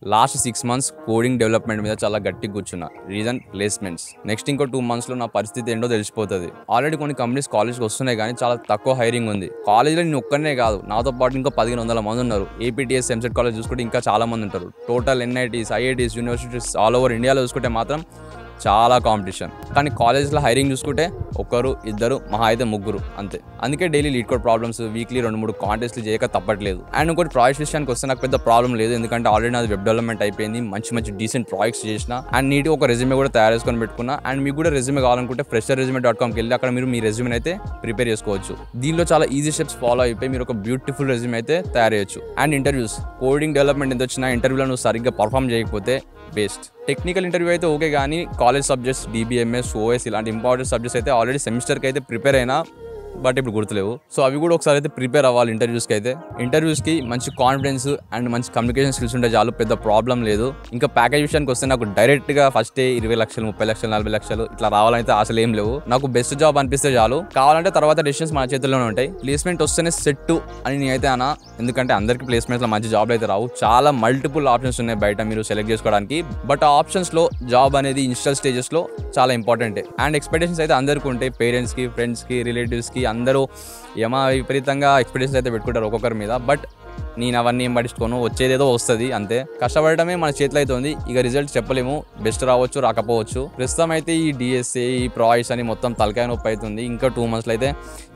Last 6 months coding development మీద చాలా గట్టిగా కూర్చున్నా. Reason placements. నెక్స్ట్ ఇంకో 2 మంత్స్లో నా పరిస్థితి ఏంటో తెలిసిపోతుంది. ఆల్రెడీ కొన్ని కంపెనీస్ కాలేజ్కి వస్తున్నాయి కానీ చాలా తక్కువ హైరింగ్ ఉంది. కాలేజ్లో నేను ఒక్కనే కాదు, నాతో పాటు ఇంకా 1500 మంది ఉన్నారు. ఏపీటీఎస్ ఎంసెట్ కాలేజ్ చూసుకుంటే ఇంకా చాలా మంది ఉంటారు. Total NITs, IITs, universities all over ఇండియాలో చూసుకుంటే మాత్రం చాలా కాంపిటీషన్. కానీ కాలేజ్లో హైరింగ్ చూసుకుంటే ఒకరు ఇద్దరు మహా అయితే ముగ్గురు అంతే. అందుకే daily LeetCode problems, weekly 2-3 కాంటెస్ట్లు చేయక తప్పట్లేదు. అండ్ ఇంకోటి ప్రాజెక్ట్ విషయానికి వస్తే నాకు పెద్ద ప్రాబ్లం లేదు, ఎందుకంటే ఆల్రెడీ నాది వెబ్ డెవలప్మెంట్ అయిపోయింది. మంచి డీసెంట్ ప్రాజెక్ట్స్ చేసిన అండ్ నీట్గా ఒక రెజ్యూమే కూడా తయారు చేసుకొని పెట్టుకున్నా. అండ్ మీకు కూడా రెజ్యూమే కావాలనుకుంటే fresherresume.comకి వెళ్ళి అక్కడ మీరు మీ రెజ్యూమే అయితే ప్రిపేర్ చేసుకోవచ్చు. దీనిలో చాలా ఈజీ స్టెప్స్ ఫాలో అయిపోయి మీరు ఒక బ్యూటిఫుల్ రెజ్యూమే అయితే తయారు చేయొచ్చు. అండ్ ఇంటర్వ్యూస్, కోడింగ్ డెవలప్మెంట్ ఎంత వచ్చినా ఇంటర్వ్యూలో నువ్వు సరిగ్గా పర్ఫామ్ చేయకపోతే బెస్ట్. టెక్నికల్ ఇంటర్వ్యూ అయితే ఓకే, కానీ కాలేజ్ సబ్జెక్ట్స్ డిబిఎంఎస్, ఓఎస్ ఇలాంటి ఇంపార్టెంట్ సబ్జెక్ట్స్ అయితే ఆల్రెడీ సెమిస్టర్కి అయితే ప్రిపేర్ అయినా, బట్ ఇప్పుడు గుర్తులేవు. సో అవి కూడా ఒకసారి అయితే ప్రిపేర్ అవ్వాలి ఇంటర్వ్యూస్కి అయితే. ఇంటర్వ్యూస్కి మంచి కాన్ఫిడెన్స్ అండ్ మంచి కమ్యూనికేషన్ స్కిల్స్ ఉంటే చాలు, పెద్ద ప్రాబ్లం లేదు. ఇంకా ప్యాకేజ్ విషయానికి వస్తే నాకు డైరెక్ట్గా ఫస్టే 20 లక్షలు, 30 లక్షలు, 40 లక్షలు ఇట్లా రావాలైతే అసలు ఏం లేవు. నాకు బెస్ట్ జాబ్ అనిపిస్తే చాలు, కావాలంటే తర్వాత డెసిషన్స్ మన చేతుల్లోనే ఉంటాయి. ప్లేస్మెంట్ వస్తేనే సెట్ అని నేనైతే అన్నా, ఎందుకంటే అందరికీ ప్లేస్మెంట్లో మంచి జాబ్లు అయితే రావు. చాలా మల్టిపుల్ ఆప్షన్స్ ఉన్నాయి బయట మీరు సెలెక్ట్ చేసుకోవడానికి. బట్ ఆ ఆప్షన్స్లో జాబ్ అనేది ఇనిషియల్ స్టేజెస్లో చాలా ఇంపార్టెంటే. అండ్ ఎక్స్పెక్టేషన్స్ అయితే అందరికీ ఉంటాయి, పేరెంట్స్కి, ఫ్రెండ్స్కి, రిలేటివ్స్కి అందరూ విపరీతంగా ఎక్స్పెక్టేషన్స్ అయితే పెట్టుకుంటారు ఒక్కొక్కరి మీద. బట్ నేను అవన్నీ ఏం పట్టించుకోను, వచ్చేదేదో వస్తుంది అంతే. కష్టపడటమే మన చేతిలో అయితే ఉంది. ఇక రిజల్ట్ చెప్పలేము, బెస్ట్ రావచ్చు, రాకపోవచ్చు. ప్రస్తుతం అయితే ఈ డిఎస్ఏ, ఈ ప్రాజెక్ట్స్ అని మొత్తం తలకాయ నొప్పి అవుతుంది. ఇంకా 2 మంత్స్లో అయితే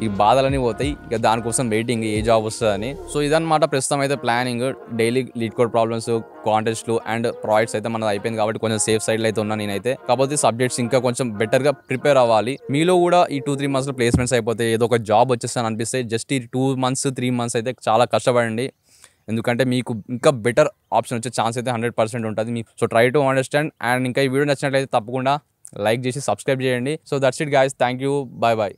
ఈ బాధలన్నీ పోతాయి. ఇక దానికోసం వెయిటింగ్, ఏ జాబ్ వస్తుందని. సో ఇదన్నమాట ప్రస్తుతం అయితే planning. Daily LeetCode problems, కాంటెస్ట్లు అండ్ ప్రాజెక్ట్స్ అయితే మనది అయిపోయింది కాబట్టి కొంచెం సేఫ్ సైడ్లో అయితే ఉన్నా నేనైతే. కాకపోతే సబ్జెక్ట్స్ ఇంకా కొంచెం బెటర్గా ప్రిపేర్ అవ్వాలి. మీలో కూడా ఈ 2-3 మంత్స్లో ప్లేస్మెంట్స్ అయిపోతే ఏదో ఒక జాబ్ వచ్చేస్తాను అనిపిస్తే జస్ట్ ఈ 2 మంత్స్ 3 మంత్స్ అయితే చాలా కష్టపడండి, ఎందుకంటే మీకు ఇంకా బెటర్ ఆప్షన్ వచ్చే ఛాన్స్ అయితే 100% ఉంటుంది. So try to understand. And ఇంకా ఈ వీడియో నచ్చినట్లయితే తప్పకుండా లైక్ చేసి సబ్స్క్రైబ్ చేయండి. So that's it guys, thank you, bye bye.